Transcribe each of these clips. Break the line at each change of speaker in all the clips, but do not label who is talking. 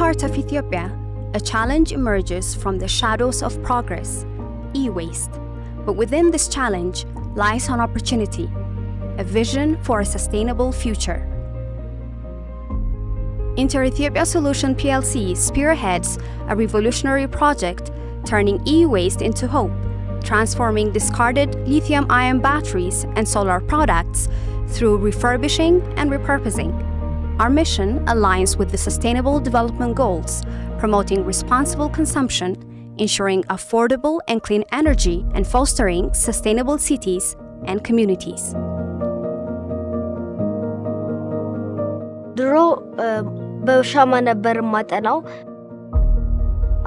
part of Ethiopia, a challenge emerges from the shadows of progress, e-waste. But within this challenge lies an opportunity, a vision for a sustainable future. Inter-Ethiopia Solution PLC spearheads a revolutionary project turning e-waste into hope, transforming discarded lithium-ion batteries and solar products through refurbishing and repurposing. Our mission aligns with the Sustainable Development Goals, promoting responsible consumption, ensuring affordable and clean energy, and fostering sustainable cities and communities.
ድሮ በሻማ ነበር ማጠናው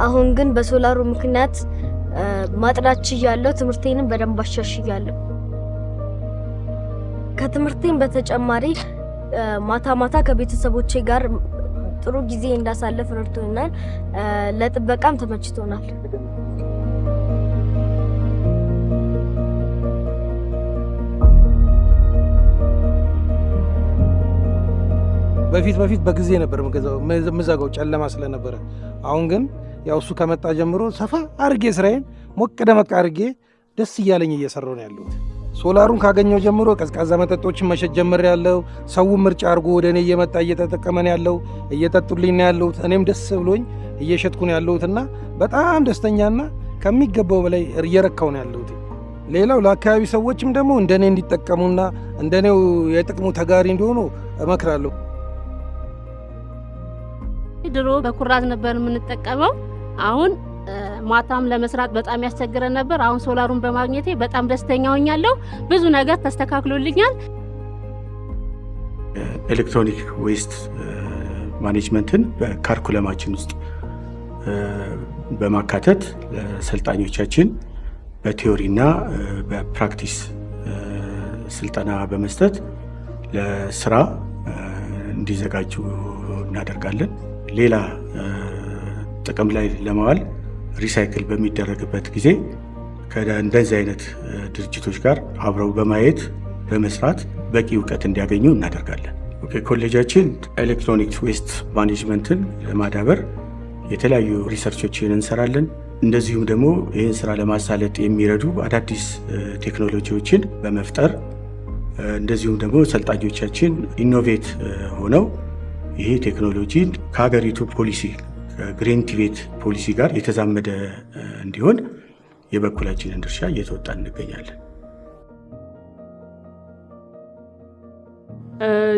አሁን ግን በሶላሩ ምክንያት ማጥናት ችያለሁ ትምርቴንም በደንብ አሻሽያለሁ ከትምርቴም በተጨማሪ ማታ ከቤተሰቦቼ ጋር ጥሩ ጊዜ እንዳሳለፍ ረድቶናል ለጥበቃም ተመችቶናል
በፊት በጊዜ ነበር መዘጋው ጨለማ ስለነበረ አሁን ግን ያው እሱ ከመጣ ጀምሮ ሰፋ አርጌ ስራዬን ሞቅ ደመቅ አርጌ ደስ ይያለኝ እየሰራው ነው ያለሁት ሶላሩን ካገኘው ጀምሮ ቀዝቃዛ መጠጦችን መሸጥ ጀምር ያለው ሰው ምርጫ አርጎ ወደኔ እየመጣ እየተጠቀመን ያለው እየጠጡልኝ ነው ያለው እኔም ደስ ብሎኝ እየሸጥኩ ነው ያለሁትና በጣም ደስተኛና ከሚገባው በላይ እየረካው ነው ያለሁት ሌላው ለአካባቢ ሰዎችም ደግሞ እንደኔ እንዲጠቀሙና እንደኔው የጥቅሙ ተጋሪ እንዲሆኑ እመክራለሁ
ድሮ በኩራዝ ነበር የምንጠቀመው አሁን ማታም ለመስራት በጣም ያስቸግረን ነበር አሁን ሶላሩን በማግኘቴ በጣም ደስተኛ ሆኛለሁ ብዙ ነገር ተስተካክሎልኛል
ኤሌክትሮኒክ ዌስት ማኔጅመንትን በካሪኩለማችን ውስጥ በማካተት ለሰልጣኞቻችን በቲዮሪና በፕራክቲስ ስልጠና በመስጠት ለስራ እንዲዘጋጁ እናደርጋለን ሌላ ጥቅም ላይ ለማዋል ሪሳይክል በሚደረግበት ጊዜ ከእንደዚህ አይነት ድርጅቶች ጋር አብረው በማየት በመስራት በቂ ዕውቀት እንዲያገኙ እናደርጋለን ኮሌጃችን ኤሌክትሮኒክ ዌስት ማኔጅመንትን ለማዳበር የተለያዩ ሪሰርቾችን እንሰራለን እንደዚሁም ደግሞ ይህን ስራ ለማሳለጥ የሚረዱ አዳዲስ ቴክኖሎጂዎችን በመፍጠር እንደዚሁም ደግሞ ሰልጣኞቻችን ኢኖቬት ሆነው ይሄ ቴክኖሎጂ ከሀገሪቱ ፖሊሲ ግሪን ቲቤት ፖሊሲ ጋር የተዛመደ እንዲሆን የበኩላችንን ድርሻ እየተወጣን እንገኛለን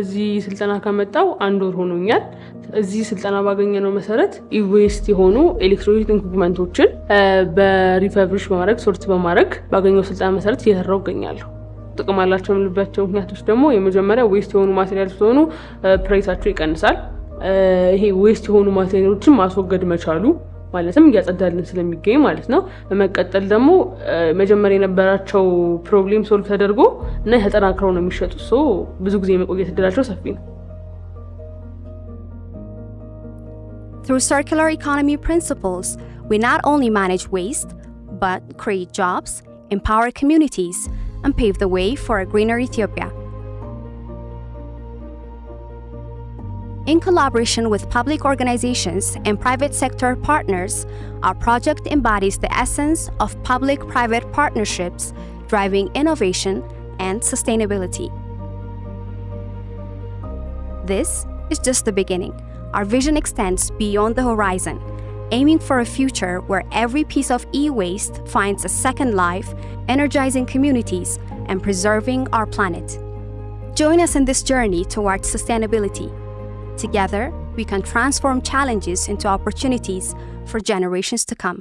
እዚህ ስልጠና ከመጣው አንድ ወር ሆኖኛል እዚህ ስልጠና ባገኘነው መሰረት ኢዌስት የሆኑ ኤሌክትሮኒክ ኢኩዊፕመንቶችን በሪፈርቢሽ በማድረግ ሶርት በማድረግ ባገኘው ስልጠና መሰረት እየሰራው እገኛለሁ ጥቅም አላቸው የምንልባቸው ምክንያቶች ደግሞ የመጀመሪያ ዌስት የሆኑ ማቴሪያሎች ስለሆኑ ፕራይሳቸው ይቀንሳል ይሄ ዌስት የሆኑ ማቴሪያሎችን ማስወገድ መቻሉ ማለትም ያጸዳልን ስለሚገኝ ማለት ነው በመቀጠል ደግሞ መጀመሪያ የነበራቸው ፕሮብሌም ሶልቭ ተደርጎ እና ተጠናክረው ነው የሚሸጡት ብዙ ጊዜ መቆየት እድላቸው ሰፊ ነው
Through circular economy principles, we not only manage waste, but create jobs, empower communities, and pave the way for a greener Ethiopia. In collaboration with public organizations and private sector partners, our project embodies the essence of public-private partnerships, driving innovation and sustainability. This is just the beginning. Our vision extends beyond the horizon, aiming for a future where every piece of e-waste finds a second life, energizing communities and preserving our planet. Join us in this journey towards sustainability. Together, we can transform challenges into opportunities for generations to come.